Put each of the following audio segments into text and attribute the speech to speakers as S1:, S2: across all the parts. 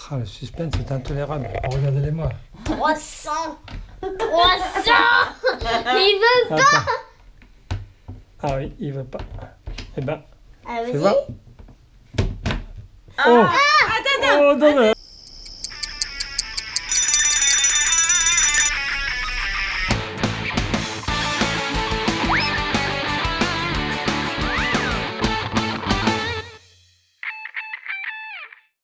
S1: Ah, le suspense est intolérable. Regardez-les-moi.
S2: 300. 300. Il veut pas.
S1: Attends. Ah oui, il veut pas. Eh ben,
S2: Ah,
S1: fais
S2: vas-y.
S1: voir.
S3: Ah,
S1: Oh.
S3: attends.
S1: Oh, non, non.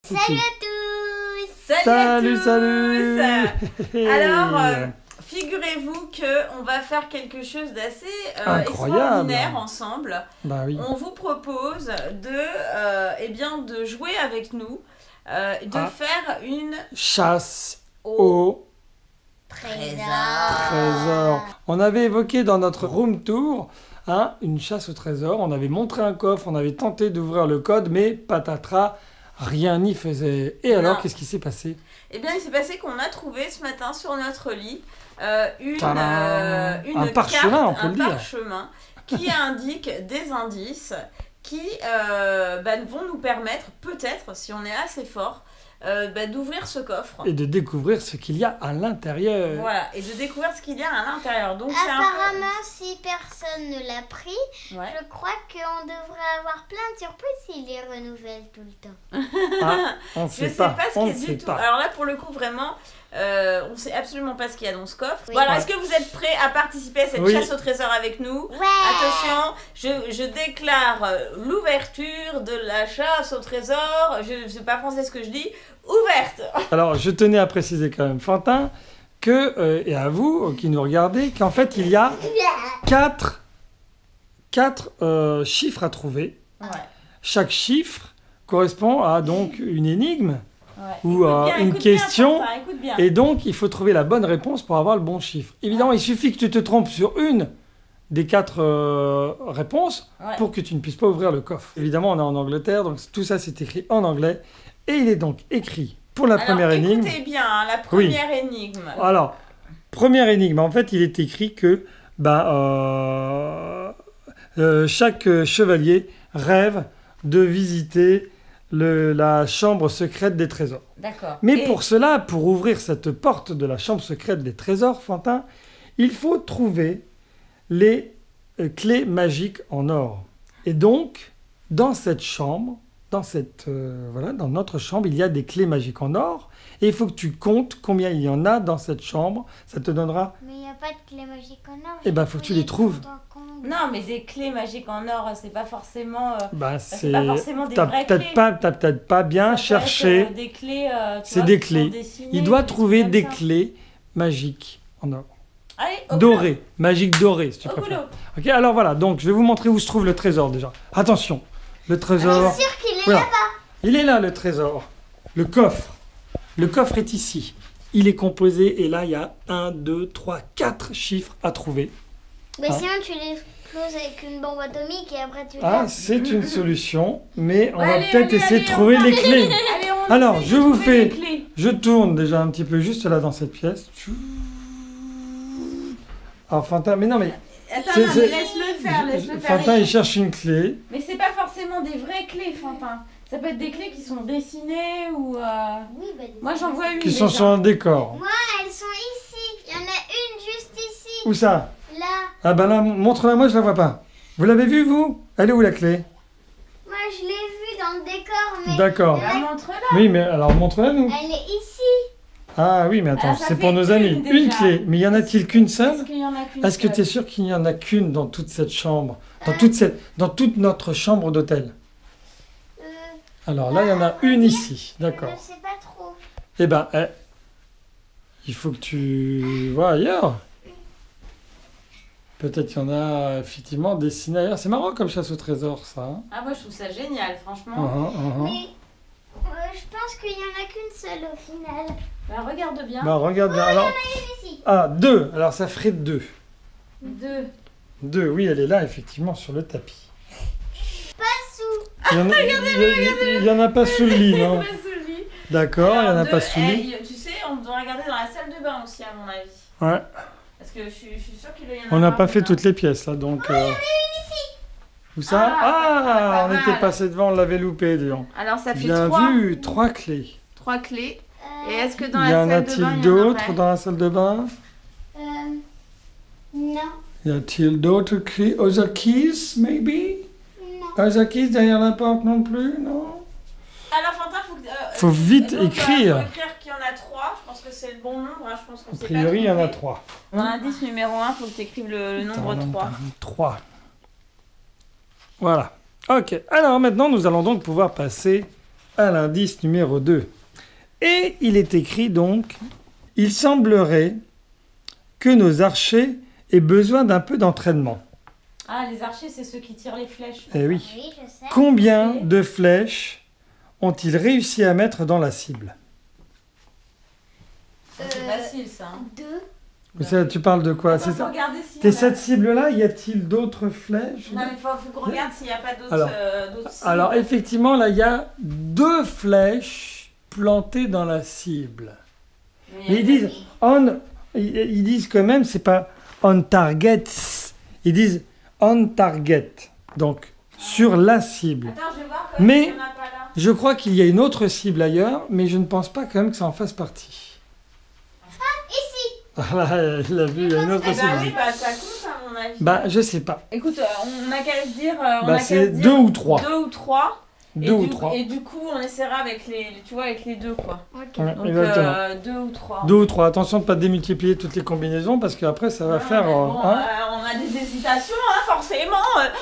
S2: Salut à tous.
S1: Salut,
S3: à tous.
S1: salut.
S3: Alors, figurez-vous qu'on va faire quelque chose d'assez
S1: Incroyable.
S3: extraordinaire ensemble.
S1: Bah oui.
S3: On vous propose de jouer avec nous, de faire une
S1: Chasse
S3: au
S1: au
S2: Trésor.
S1: trésor. On avait évoqué dans notre room tour une chasse au trésor. On avait montré un coffre, on avait tenté d'ouvrir le code, mais patatras, rien n'y faisait. Et alors,
S3: Non.
S1: qu'est-ce qui s'est passé?
S3: Eh bien, il s'est passé qu'on a trouvé ce matin sur notre lit une
S1: Tadam. Un
S3: carte,
S1: parchemin, on peut
S3: un
S1: le dire.
S3: parchemin qui indique des indices qui vont nous permettre, peut-être, si on est assez fort, d'ouvrir ce coffre.
S1: Et de découvrir ce qu'il y a à l'intérieur.
S3: Voilà, et de découvrir ce qu'il y a à l'intérieur. Donc, c'est un
S2: Apparemment, si personne ne l'a pris,
S3: peu... Ouais.
S2: je crois qu'on devrait avoir plein de surprises s'il les renouvelle tout le temps.
S1: Ah, on ne
S3: Je
S1: sait
S3: sais
S1: pas.
S3: pas ce
S1: On
S3: qu'il
S1: ne
S3: y a
S1: sait
S3: du tout.
S1: pas.
S3: Alors là, pour le coup, vraiment, on sait absolument pas ce qu'il y a dans ce coffre.
S2: Oui.
S3: Bon, alors,
S1: Ouais.
S3: est-ce que vous êtes prêts à participer à cette
S1: Oui.
S3: chasse au trésor avec nous?
S2: Ouais.
S3: Attention, je déclare l'ouverture de la chasse au trésor. Je ne sais pas français ce que je dis. Ouverte.
S1: Alors, je tenais à préciser quand même, Fantin, que, et à vous qui nous regardez, qu'en fait, il y a quatre chiffres à trouver.
S3: Ouais.
S1: Chaque chiffre correspond à donc une énigme.
S3: Ouais.
S1: Ou,
S3: Écoute bien,
S1: une
S3: écoute bien,
S1: question.
S3: Fantin, écoute bien.
S1: Et donc, il faut trouver la bonne réponse pour avoir le bon chiffre. Évidemment, il suffit que tu te trompes sur une des quatre réponses
S3: Ouais.
S1: pour que tu ne puisses pas ouvrir le coffre. Évidemment, on est en Angleterre, donc tout ça, c'est écrit en anglais. Et il est donc écrit pour la
S3: Alors,
S1: première énigme.
S3: écoutez bien, hein, la première énigme.
S1: Alors, première énigme, en fait, il est écrit que chaque chevalier rêve de visiter la chambre secrète des trésors.
S3: D'accord.
S1: Mais
S3: Et-
S1: pour cela, pour ouvrir cette porte de la chambre secrète des trésors, Fantin, il faut trouver les clés magiques en or. Et donc, dans cette chambre, dans notre chambre, il y a des clés magiques en or. Et il faut que tu comptes combien il y en a dans cette chambre. Ça te donnera...
S2: Mais il n'y a pas de clé magique en or.
S1: Eh ben, faut que tu les trouves.
S3: Non, mais des clés magiques en or, c'est pas forcément...
S1: C'est
S3: pas forcément des
S1: t'as
S3: vraies
S1: peut-être
S3: clés.
S1: pas, t'as peut-être pas bien
S3: Ça peut être,
S1: cherché.
S3: des clés, tu
S1: C'est
S3: vois,
S1: des
S3: qui sont
S1: clés.
S3: dessinées,
S1: Il doit
S3: des trucs
S1: trouver
S3: comme
S1: des
S3: ça.
S1: clés magiques en or.
S3: Allez, au
S1: Dorées, magiques dorées, si tu
S3: boulot, au
S1: préfères.
S3: boulot.
S1: Ok, alors voilà, donc je vais vous montrer où se trouve le trésor déjà. Attention, le trésor.
S2: C'est sûr qu'il est
S1: Voilà.
S2: là-bas.
S1: Il est là le trésor. Le coffre. Le coffre est ici. Il est composé et là il y a 1, 2, 3, 4 chiffres à trouver.
S2: Mais
S1: Ah.
S2: sinon, tu l'exploses avec une bombe atomique et après tu
S1: Ah,
S2: l'as.
S1: c'est une solution, mais on
S3: Ouais,
S1: va
S3: allez,
S1: peut-être
S3: allez,
S1: essayer
S3: allez,
S1: de trouver
S3: on
S1: les
S3: va-
S1: clés.
S3: Allez, on
S1: Alors,
S3: essaye
S1: je
S3: de
S1: vous
S3: trouver
S1: fais-
S3: les clés.
S1: Je tourne déjà un petit peu juste là dans cette pièce. Alors Fantin, mais non mais
S3: Attends,
S1: C'est-
S3: non,
S1: c'est-
S3: mais laisse-le faire, laisse-le faire.
S1: Fantin il cherche une clé.
S3: Mais c'est pas forcément des vraies clés, Fantin. Ça peut être des clés qui sont dessinées ou...
S2: Oui, bah,
S3: Moi, j'en vois une
S1: Qui sont
S3: déjà.
S1: sur un décor.
S2: Moi, elles sont ici. Il y en a une juste ici.
S1: Où ça?
S2: Là.
S1: Ah ben là, montre-la moi, je la vois pas. Vous l'avez vue vous? Elle est où la clé?
S2: Moi, je l'ai vue dans le décor, mais
S1: D'accord.
S3: Bah, montre-la.
S1: Oui mais alors montre-la nous.
S2: elle est ici.
S1: Ah oui mais attends,
S3: Alors, ça
S1: c'est
S3: fait
S1: pour nos
S3: une
S1: amis.
S3: déjà.
S1: Une clé. Mais y en a-t-il qu'une seule?
S3: Est-ce qu'il y en a qu'une
S1: Est-ce que tu es
S3: seule
S1: sûr qu'il n'y en a qu'une dans toute cette chambre? Dans toute notre chambre d'hôtel?
S2: Euh,
S1: Alors là, il y en a une ici.
S2: je ne
S1: D'accord.
S2: sais pas trop.
S1: Eh ben, il faut que tu vois ailleurs. Peut-être qu'il y en a effectivement dessiné ailleurs. C'est marrant comme chasse au trésor, ça. Hein.
S3: Ah, moi, je trouve ça génial, franchement.
S2: Mais je pense qu'il n'y en a qu'une seule au final.
S3: Bah, regarde bien.
S1: Bah, regarde bien. Alors,
S2: Ici.
S1: ah, 2. Alors, ça ferait 2.
S3: Deux.
S1: 2, oui, elle est là, effectivement, sur le tapis.
S2: Pas sous.
S1: Il y en a, il y en a pas sous le lit, non?
S3: Pas sous le lit.
S1: D'accord, il n'y en a
S3: Alors,
S1: pas
S3: deux,
S1: sous le lit.
S3: tu sais, on doit regarder dans la salle de bain aussi, à mon avis.
S1: Ouais.
S3: Parce que je suis sûre qu'il doit y en
S1: On n'a
S3: avoir
S1: pas fait
S3: dedans.
S1: toutes les pièces, là, donc... Où ça?
S3: Ah,
S1: Ah,
S3: pas
S1: on
S3: mal.
S1: était passé devant, on l'avait loupé, dis donc.
S3: Alors, ça fait
S1: Bien
S3: 3.
S1: vu, 3 clés.
S3: 3 clés. Et
S2: Euh,
S3: est-ce que dans
S1: Y
S3: la
S1: en
S3: salle de bain,
S1: a-t-il
S3: il y en
S1: d'autres
S3: aurait
S1: dans la salle de bain?
S2: non.
S1: Y a-t-il d'autres clés? Other keys, maybe?
S2: Non.
S1: Other keys derrière la porte non plus, non?
S3: Alors, Fantin,
S1: Faut vite
S3: donc,
S1: écrire.
S3: faut écrire qu'il y en a 3. Je pense que c'est le bon nombre. Hein. Je pense qu'on
S1: A
S3: s'est
S1: priori, il y en a
S3: pas trompé.
S1: 3.
S3: Dans l'indice numéro 1, il faut que tu écrives le nombre 3.
S1: 3. Voilà. Ok. Alors maintenant, nous allons donc pouvoir passer à l'indice numéro 2. Et il est écrit donc, il semblerait que nos archers aient besoin d'un peu d'entraînement.
S3: Ah, les archers, c'est ceux qui tirent les flèches.
S1: Eh oui.
S2: Oui, je sais.
S1: Combien de flèches ont-ils réussi à mettre dans la cible?
S3: C'est facile, ça. Hein.
S2: 2.
S1: Ça, tu parles de quoi?
S3: Attends,
S1: C'est
S3: faut
S1: ça.
S3: regarder si
S1: T'es
S3: on a-
S1: cette cible-là, y a-t-il d'autres flèches?
S3: Non, mais faut qu'on regarde s'il n'y a pas d'autres
S1: Alors,
S3: d'autres cibles.
S1: Alors effectivement, là, il y a 2 flèches plantées dans la cible. Mais ils disent ils disent quand même, c'est pas on target, ils disent on target, donc sur la cible.
S3: Attends, je vais voir
S1: Mais-
S3: s'il n'y en a pas là.
S1: Je crois qu'il y a une autre cible ailleurs, mais je ne pense pas quand même que ça en fasse partie. Ah, là, il a vu, il y a une autre
S3: Eh
S1: cible.
S3: bah oui, bah ça compte à mon avis.
S1: Bah, je sais pas.
S3: Écoute, on a qu'à se dire...
S1: Bah, c'est 2 ou 3.
S3: 2 ou 3.
S1: 2 ou 3.
S3: Et du coup, on essaiera avec les, tu vois, avec les 2, quoi.
S2: Ok.
S1: Ouais,
S3: Donc,
S1: exactement.
S3: 2 ou 3.
S1: 2 ou 3. Attention de ne pas démultiplier toutes les combinaisons, parce qu'après, ça va faire...
S3: Bon,
S1: hein.
S3: on a des hésitations, hein, forcément.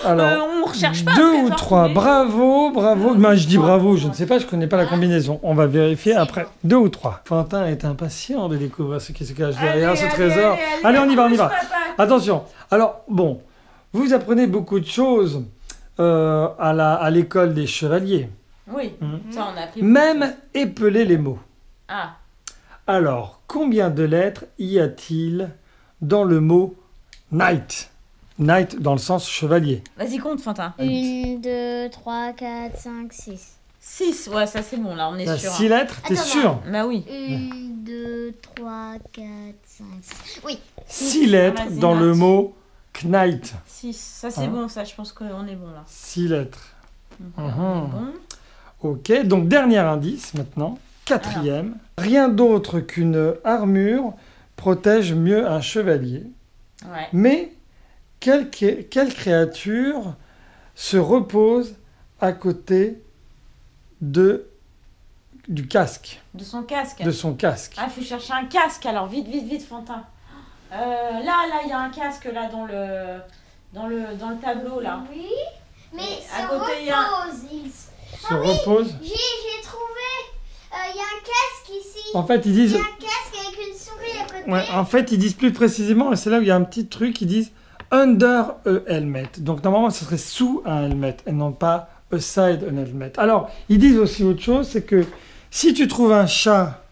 S1: Alors,
S3: On recherche pas.
S1: 2
S3: un
S1: ou
S3: trésor
S1: 3,
S3: tous les
S1: bravo, bravo. Moi, je dis bravo, je ne sais pas, je ne connais pas la combinaison. On va vérifier après. 2 ou 3. Fantin est impatient de découvrir ce qui se cache
S3: jours.
S1: derrière ce
S3: Allez,
S1: trésor.
S3: allez,
S1: Allez, on y va, on y va.
S3: bouge, papa.
S1: Attention. Alors, bon, vous apprenez beaucoup de choses à l'école des chevaliers.
S3: Oui,
S1: Mhm.
S3: ça, on a appris.
S1: Même épeler les mots.
S3: Ah,
S1: Alors, combien de lettres y a-t-il dans le mot knight? Knight dans le sens chevalier.
S3: vas-y, compte, Fantin.
S2: 1, 2, 3, 4, 5, 6.
S3: 6, ouais, ça c'est bon, là, on est
S1: T'as
S3: sûr.
S1: 6 lettres, t'es
S2: Attends,
S1: sûr?
S3: Bah oui.
S2: 1, 2, 3, 4, 5, 6. Oui.
S1: 6 lettres
S3: Vas-y,
S1: dans le
S3: note.
S1: mot knight.
S3: 6, ça c'est
S1: Hein.
S3: bon, ça, je pense qu'on est bon, là.
S1: 6 lettres.
S3: Donc,
S1: Mhm.
S3: on est bon.
S1: Ok, donc dernier indice maintenant. 4e. Rien d'autre qu'une armure protège mieux un chevalier.
S3: Ouais.
S1: Mais quelle créature se repose à côté du casque,
S3: De son casque.
S1: de son casque?
S3: Ah, faut chercher un casque, alors, vite, vite, vite, Fantin. Là, il y a un casque, là, dans le tableau, là.
S2: Oui. Mais
S3: À
S2: ça
S3: côté, il y a-
S2: repose.
S1: Se repose.
S2: J'ai trouvé. Il y a un casque ici.
S1: En fait, ils
S2: Il y
S1: disent...
S2: a un casque avec une souris à côté.
S1: Ouais, en fait, ils disent plus précisément, et c'est là où il y a un petit truc, ils disent under a helmet. Donc normalement, ce serait sous un helmet, et non pas aside an helmet. Alors, ils disent aussi autre chose, c'est que si tu trouves un chat,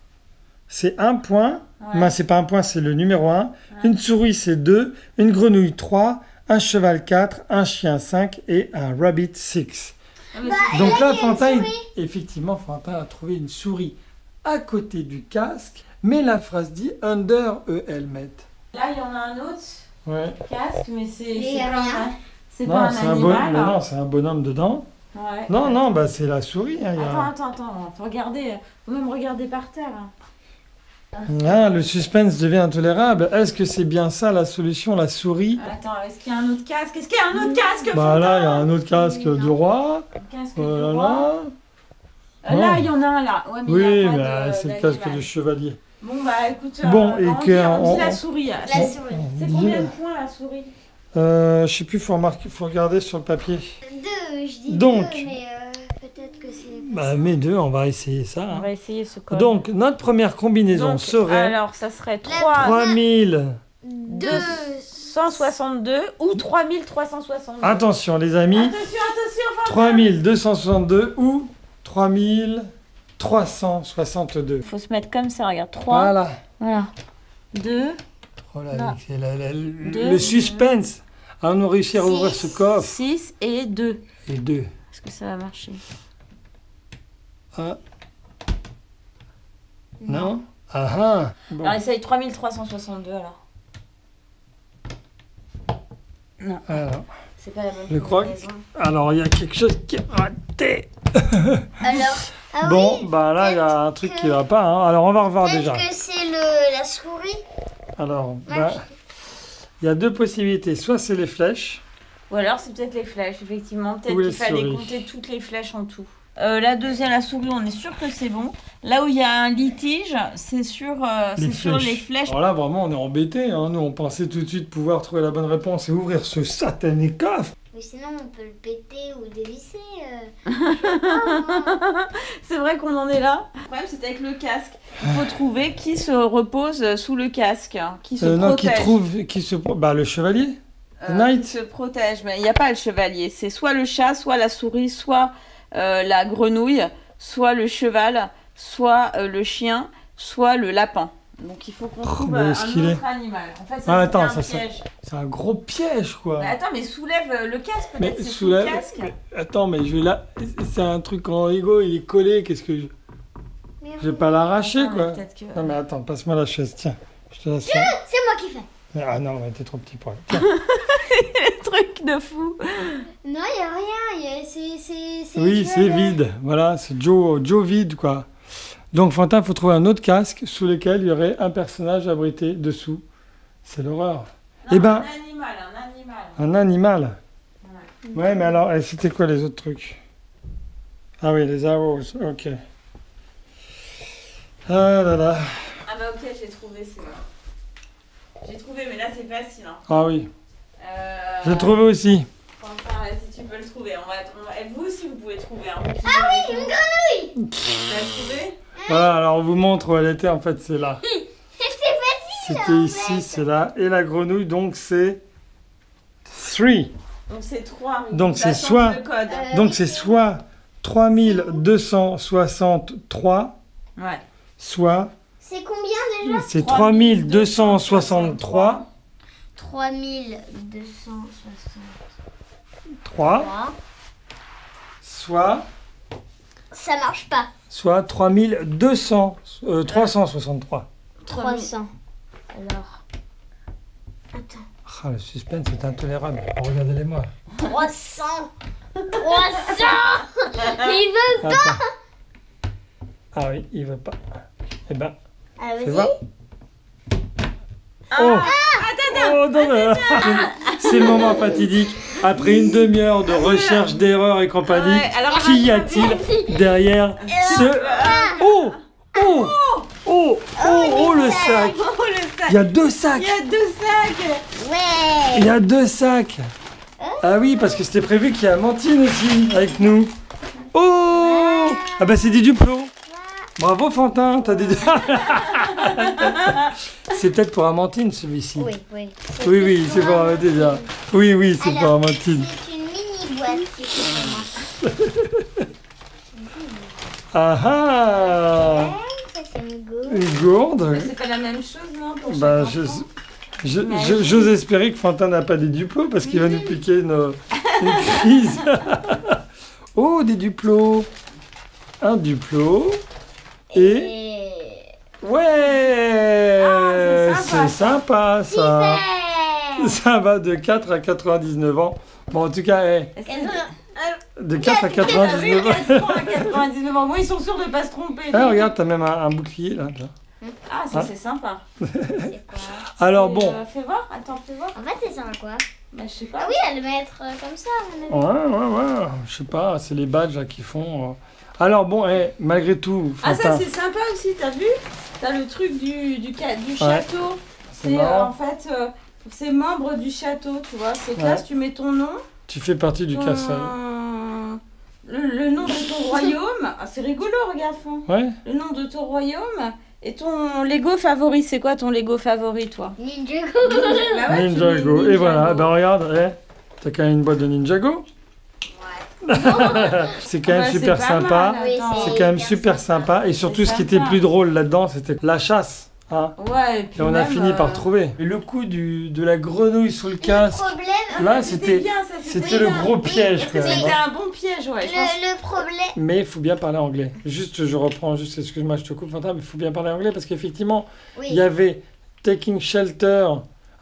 S1: c'est 1 point.
S3: Ouais.
S1: Ben, c'est pas un point, c'est le numéro 1.
S3: Ouais.
S1: Une souris, c'est 2. Une grenouille, 3. Un cheval, 4. Un chien, 5. Et un rabbit, 6.
S3: Ah, mais
S2: Bah,
S3: c'est-
S1: Donc
S2: et
S1: là,
S2: là, il y a une
S1: Fantin,
S2: souris.
S1: effectivement, Fantin a trouvé une souris à côté du casque, mais la phrase dit under a helmet.
S3: Là, il y en a un autre
S1: Ouais.
S3: casque, mais c'est
S2: il y a
S3: pas
S2: rien.
S3: c'est pas un
S1: c'est
S3: animal.
S1: mais non, c'est un bonhomme dedans.
S3: Ouais.
S1: Non, non, bah c'est la souris. Hein, il y a-
S3: Attends, faut regarder, faut même regarder par terre. Hein.
S1: Ah, le suspense devient intolérable. Est-ce que c'est bien ça la solution, la souris?
S3: Attends, est-ce qu'il y a un autre casque? Est-ce qu'il y a un autre casque?
S1: Bah là, il y a un autre casque du roi.
S3: Casque
S1: Oh
S3: du
S1: là
S3: roi.
S1: là.
S3: Là,
S1: Non.
S3: il y en a un là. Ouais, mais il
S1: Oui,
S3: y a pas
S1: mais
S3: de-
S1: c'est le
S3: d'animal.
S1: casque du chevalier.
S3: Bon, bah écoute,
S1: Bon, et
S3: on
S1: que-
S3: dit, on
S1: on-
S3: dit la souris.
S2: La
S1: Bon,
S2: souris.
S3: C'est
S1: on
S3: combien
S1: dit-
S3: de points la souris?
S1: Je sais plus, faut regarder sur le papier.
S2: 2, je dis
S1: Donc.
S2: 2, mais peut-être que c'est...
S1: Bah, mes deux, on va essayer ça.
S3: On
S1: hein.
S3: va essayer ce code.
S1: Donc, notre première combinaison
S3: Donc,
S1: serait
S3: alors, ça serait
S2: 2.
S3: 3262 ou 3362.
S1: Attention, les amis.
S3: Attention, Fantin.
S1: 3262 ou 3362.
S3: Faut se mettre comme ça, regarde. 3.
S1: Voilà.
S3: Voilà. 2.
S1: Oh là,
S3: Là.
S1: c'est
S3: Deux.
S1: le suspense. Allons-nous réussir à ouvrir ce coffre?
S3: 6 et 2.
S1: Et 2.
S3: Est-ce que ça va marcher?
S1: Ah. Non? Ah ah. Bon.
S3: Alors, essaye 3362 alors. Non,
S1: Alors,
S3: c'est pas la bonne
S1: Je crois
S3: combinaison.
S1: alors, il y a quelque chose qui est raté.
S2: Alors, Ah
S1: Bon,
S2: oui,
S1: bah là, il y a un truc qui va pas. Hein. Alors, on va revoir déjà.
S2: peut-être que c'est la souris.
S1: Alors,
S2: Ouais.
S1: bah, il y a deux possibilités. Soit c'est les flèches.
S3: Ou alors c'est peut-être les flèches, effectivement. Peut-être
S1: Ou les
S3: qu'il fallait
S1: souris.
S3: compter toutes les flèches en tout. La deuxième, la souris, on est sûr que c'est bon. Là où il y a un litige, c'est sur les flèches.
S1: Alors là, vraiment, on est embêtés. Hein. Nous, on pensait tout de suite pouvoir trouver la bonne réponse et ouvrir ce satané coffre.
S2: Mais sinon, on peut le péter ou dévisser.
S3: C'est vrai qu'on en est là. Le problème, c'est avec le casque. Il faut trouver qui se repose sous le casque, hein, qui se
S1: Non,
S3: protège.
S1: Bah, le chevalier.
S3: Qui
S1: Knight.
S3: se protège. Mais il n'y a pas le chevalier. C'est soit le chat, soit la souris, soit la grenouille, soit le cheval, soit le chien, soit le lapin. Donc il faut qu'on trouve
S1: mais
S3: un
S1: est-ce qu'il
S3: autre animal. En fait,
S1: Ah,
S3: c'est
S1: attends,
S3: un
S1: ça,
S3: piège.
S1: C'est un gros piège, quoi.
S3: Mais attends, mais soulève le casque,
S1: Mais
S3: peut-être c'est sous le casque.
S1: Attends, mais je vais là. C'est un truc en Lego, il est collé. Qu'est-ce que je. Je vais pas l'arracher,
S3: Attends, mais
S1: quoi.
S3: peut-être que-
S1: Non, mais attends, passe-moi la chaise, tiens. Je te la sers.
S2: C'est moi qui fais.
S1: Ah non, mais t'es trop petit pour elle. Tiens.
S3: Truc de fou.
S2: Non, il n'y a rien. C'est
S1: Oui,
S2: que
S1: c'est
S2: le-
S1: vide. Voilà, c'est Joe vide, quoi. Donc, Fantin, il faut trouver un autre casque sous lequel il y aurait un personnage abrité dessous. C'est l'horreur.
S3: Non,
S1: Eh ben-
S3: un animal.
S1: Un animal.
S2: Ouais.
S1: Ouais, mais alors, c'était quoi les autres trucs? Ah oui, les arrows, ok. Ah là là.
S3: Ah bah ok, j'ai trouvé, c'est bon. J'ai trouvé, mais là c'est facile. Hein.
S1: Ah oui, j'ai trouvé aussi.
S3: Enfin, si tu peux le trouver. Et vous aussi, vous pouvez trouver. Hein.
S2: Ah oui, une grenouille.
S3: Tu l'as trouvé?
S1: Voilà, alors on vous montre où elle était, en fait, c'est là.
S2: C'est facile.
S1: C'était
S2: en
S1: ici,
S2: fait.
S1: c'est là. Et la grenouille, donc c'est 3.
S3: Donc c'est 3.
S1: Donc, c'est soit-
S3: Le code.
S1: Donc c'est soit 3263,
S3: Ouais.
S1: soit
S2: C'est combien déjà?
S1: c'est 3263,
S2: 3263.
S1: soit
S2: Ça marche pas.
S1: 363.
S2: 300. Alors. Attends.
S1: Ah, le suspense est intolérable. Oh, regardez-les-moi.
S2: 300. 300. Il veut.
S1: Attends. Ah oui, il veut pas. Eh ben,
S2: Ah,
S1: fais
S2: vas-y.
S1: voir. Oh, oh non, mais- c'est le moment fatidique. Après une demi-heure de recherche d'erreurs et compagnie,
S3: Ouais, alors,
S1: qui y a-t-il derrière ce... Oh, oh, oh, oh, le sac.
S3: Oh le sac.
S1: Il y a deux sacs.
S3: Il y a 2 sacs.
S2: Ouais.
S1: Il y a deux sacs. Ah oui, parce que c'était prévu qu'il y a Amandine aussi avec nous. Oh, ah bah c'est des duplos. Bravo Fantin, t'as des... C'est peut-être pour Amandine celui-ci.
S2: Oui, oui.
S1: Oui, oui, c'est pour Amandine déjà. Oui, oui, c'est pour
S2: Alors,
S1: Amandine.
S2: C'est une mini boîte.
S1: Ah ah,
S2: Ça, c'est une gourde.
S1: une gourde.
S3: Mais c'est pas la même chose, non, pour chaque
S1: Bah,
S3: enfant
S1: j'ose espérer que Fantin n'a pas des duplos parce qu'il va nous piquer une crise. Oh, des duplos. Un duplo. Et... Ouais,
S3: Ah, c'est
S1: c'est sympa ça.
S2: Super.
S1: Ça va de 4 à 99 ans. Bon, en tout cas, de 4 à 99 ans.
S3: 99 ans. Moi, ils sont sûrs de pas se tromper.
S1: Ah, regarde, t'as même un bouclier là.
S3: Ah, ça
S1: Ah.
S3: c'est sympa.
S2: C'est quoi?
S1: Alors
S3: Et,
S1: bon,
S3: fais voir, attends, fais voir.
S2: En fait, ça sert à quoi?
S3: Bah, je sais pas.
S2: Ah oui, à le mettre comme ça. à mon avis.
S1: ouais, je sais pas, c'est les badges là, qui font. Alors bon, malgré tout,
S3: Ah, ça
S1: Fantin,
S3: c'est sympa aussi, t'as vu? T'as le truc du château.
S1: C'est
S3: C'est
S1: marrant.
S3: en fait, c'est membre du château, tu vois. C'est
S1: Ouais.
S3: classe, tu mets ton nom.
S1: tu fais partie du
S3: ton-
S1: castle.
S3: Le nom de ton royaume. Ah, c'est rigolo, regarde, fond.
S1: Ouais.
S3: Le nom de ton royaume. Et ton Lego favori, c'est quoi ton Lego favori, toi?
S2: Ninjago.
S3: Bah ouais, tu mets
S1: Ninjago. Et voilà, ben regarde, t'as quand même une boîte de Ninjago. C'est quand même
S3: Bah,
S1: super
S3: c'est pas
S1: sympa.
S3: mal,
S2: Oui,
S3: attends.
S1: C'est quand même
S2: hyper
S1: super sympa. Et surtout, ce qui était
S3: sympa.
S1: plus drôle là-dedans, c'était la chasse. Hein.
S3: Ouais, et puis
S1: Et on a
S3: même,
S1: fini par trouver. Et le coup de la grenouille sous le
S2: Le
S1: casque,
S2: problème,
S1: là,
S3: C'était
S1: c'était
S3: bien, ça,
S1: c'était le
S3: bien.
S1: gros piège.
S3: Parce
S1: Quand
S3: que
S1: même.
S3: c'était un bon piège, ouais. Je pense.
S2: le problème,
S1: Mais il faut bien parler anglais. Juste, je reprends, juste, excuse-moi, je te coupe, Fantin, mais il faut bien parler anglais parce qu'effectivement, il y
S2: oui.
S1: avait taking shelter.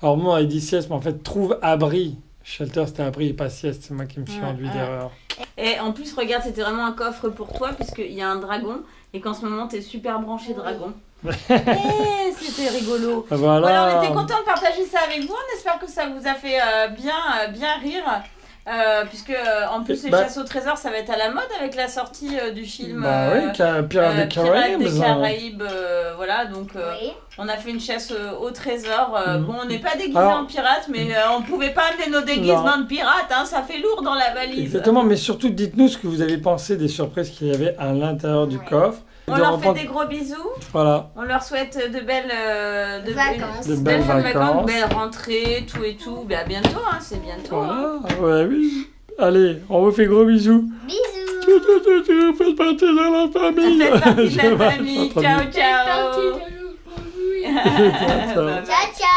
S1: Alors, moi, il dit sieste, mais en fait, trouve abri Shelter, c'était abri et pas sieste. C'est moi qui me suis enduit d'erreur.
S3: Et en plus, regarde, c'était vraiment un coffre pour toi, puisqu'il y a un dragon, et qu'en ce moment, t'es super branché dragon. C'était rigolo.
S1: Voilà.
S3: Voilà, on était content de partager ça avec vous. On espère que ça vous a fait bien rire. Puisque en plus les chasses au trésor ça va être à la mode avec la sortie du film
S1: Pirates des
S3: Caraïbes, voilà donc on a fait une chasse au trésor. Bon, on n'est pas déguisé en pirate, mais on pouvait pas amener nos déguisements de pirates, hein, ça fait lourd dans la valise.
S1: Exactement, mais surtout dites-nous ce que vous avez pensé des surprises qu'il y avait à l'intérieur du coffre.
S3: On leur fait des gros bisous.
S1: Voilà.
S3: On leur souhaite de belles
S2: vacances.
S1: De belles vacances.
S3: Belle rentrée, tout et tout. Ben, à bientôt, hein, c'est bientôt.
S1: Voilà, ouais, oui. Allez, on vous fait gros bisous.
S2: Bisous.
S1: Faites partie de la famille.
S3: Faites partie de la famille. Ciao, ciao.
S2: Ciao, ciao.